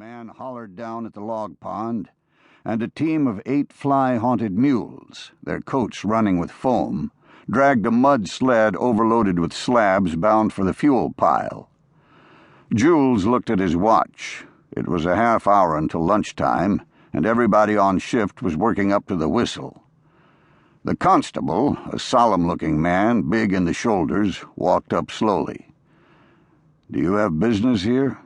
man hollered down at the log pond, and a team of 8 fly-haunted mules, their coats running with foam, dragged a mud sled overloaded with slabs bound for the fuel pile. Jules looked at his watch. It was a half hour until lunchtime, and everybody on shift was working up to the whistle. The constable, a solemn-looking man, big in the shoulders, walked up slowly. "Do you have business here?"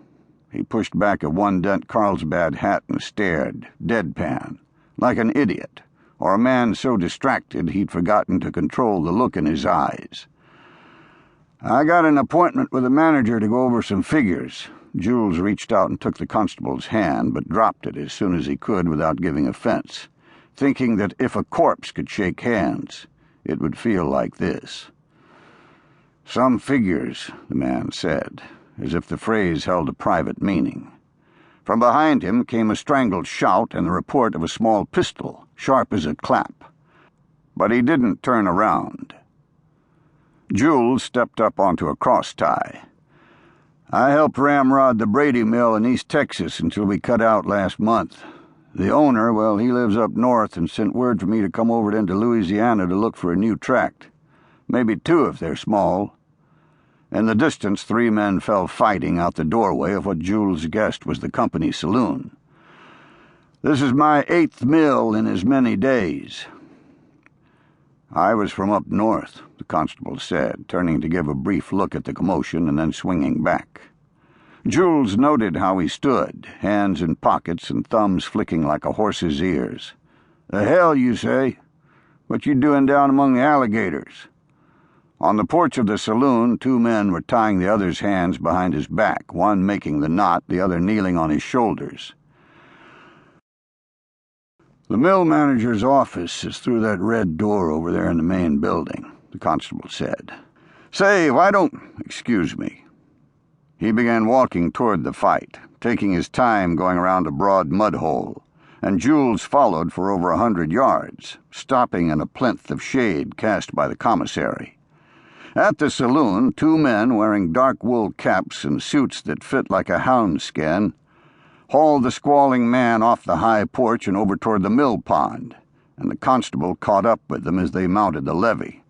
He pushed back a one-dent Carlsbad hat and stared, deadpan, like an idiot, or a man so distracted he'd forgotten to control the look in his eyes. "I got an appointment with the manager to go over some figures." Jules reached out and took the constable's hand, but dropped it as soon as he could without giving offense, thinking that if a corpse could shake hands, it would feel like this. "Some figures," the man said, as if the phrase held a private meaning. From behind him came a strangled shout and the report of a small pistol, sharp as a clap. But he didn't turn around. Jules stepped up onto a cross-tie. "I helped ramrod the Brady mill in East Texas until we cut out last month. The owner, well, he lives up north and sent word for me to come over into Louisiana to look for a new tract. Maybe 2 if they're small." In the distance, 3 men fell fighting out the doorway of what Jules guessed was the company saloon. "This is my 8th mill in as many days." "I was from up north," the constable said, turning to give a brief look at the commotion and then swinging back. Jules noted how he stood, hands in pockets and thumbs flicking like a horse's ears. "The hell, you say? What you doing down among the alligators?" On the porch of the saloon, 2 men were tying the other's hands behind his back, one making the knot, the other kneeling on his shoulders. "The mill manager's office is through that red door over there in the main building," the constable said. "Say, why don't— excuse me." He began walking toward the fight, taking his time going around a broad mud hole, and Jules followed for over 100 yards, stopping in a plinth of shade cast by the commissary. At the saloon, 2 men wearing dark wool caps and suits that fit like a hound's skin hauled the squalling man off the high porch and over toward the mill pond, and the constable caught up with them as they mounted the levee.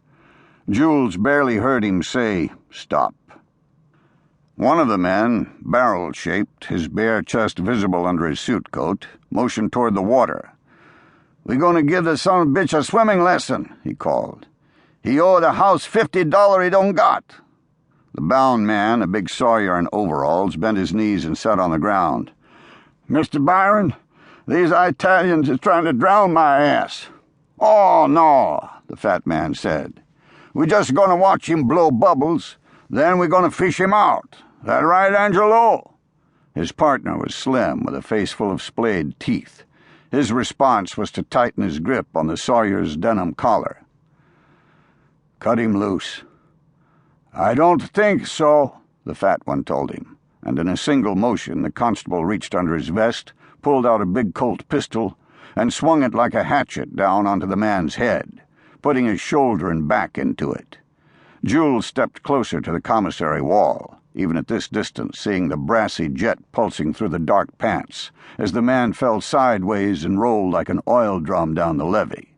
Jules barely heard him say, "Stop." One of the men, barrel-shaped, his bare chest visible under his suit coat, motioned toward the water. "We gonna give the son of a bitch a swimming lesson," he called. "He owe the house $50 he don't got." The bound man, a big Sawyer in overalls, bent his knees and sat on the ground. "Mr. Byron, these Italians is trying to drown my ass." "Oh, no," the fat man said. "We just gonna watch him blow bubbles, then we gonna fish him out. That right, Angelo?" His partner was slim, with a face full of splayed teeth. His response was to tighten his grip on the Sawyer's denim collar. "Cut him loose." "I don't think so," the fat one told him, and in a single motion the constable reached under his vest, pulled out a big Colt pistol, and swung it like a hatchet down onto the man's head, putting his shoulder and back into it. Jules stepped closer to the commissary wall, even at this distance seeing the brassy jet pulsing through the dark pants as the man fell sideways and rolled like an oil drum down the levee.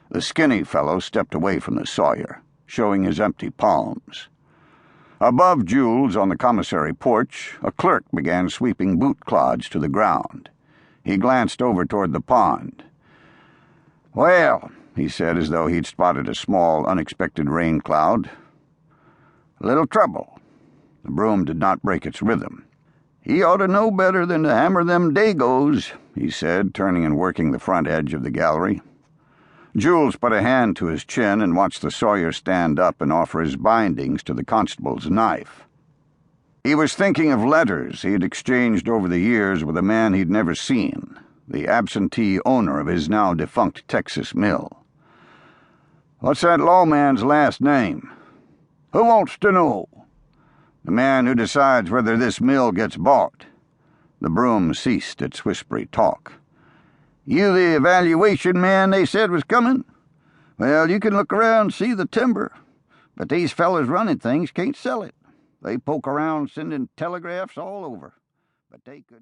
The skinny fellow stepped away from the Sawyer, showing his empty palms. Above Jules on the commissary porch, a clerk began sweeping boot clods to the ground. He glanced over toward the pond. "Well," he said as though he'd spotted a small, unexpected rain cloud. "A little trouble." The broom did not break its rhythm. "He ought to know better than to hammer them Dagos," he said, turning and working the front edge of the gallery. Jules put a hand to his chin and watched the Sawyer stand up and offer his bindings to the constable's knife. He was thinking of letters he had exchanged over the years with a man he'd never seen, the absentee owner of his now-defunct Texas mill. "What's that lawman's last name?" "Who wants to know?" "The man who decides whether this mill gets bought." The broom ceased its whispery talk. "You the evaluation man they said was coming? Well, you can look around and see the timber, but these fellas running things can't sell it. They poke around sending telegraphs all over, but they could..."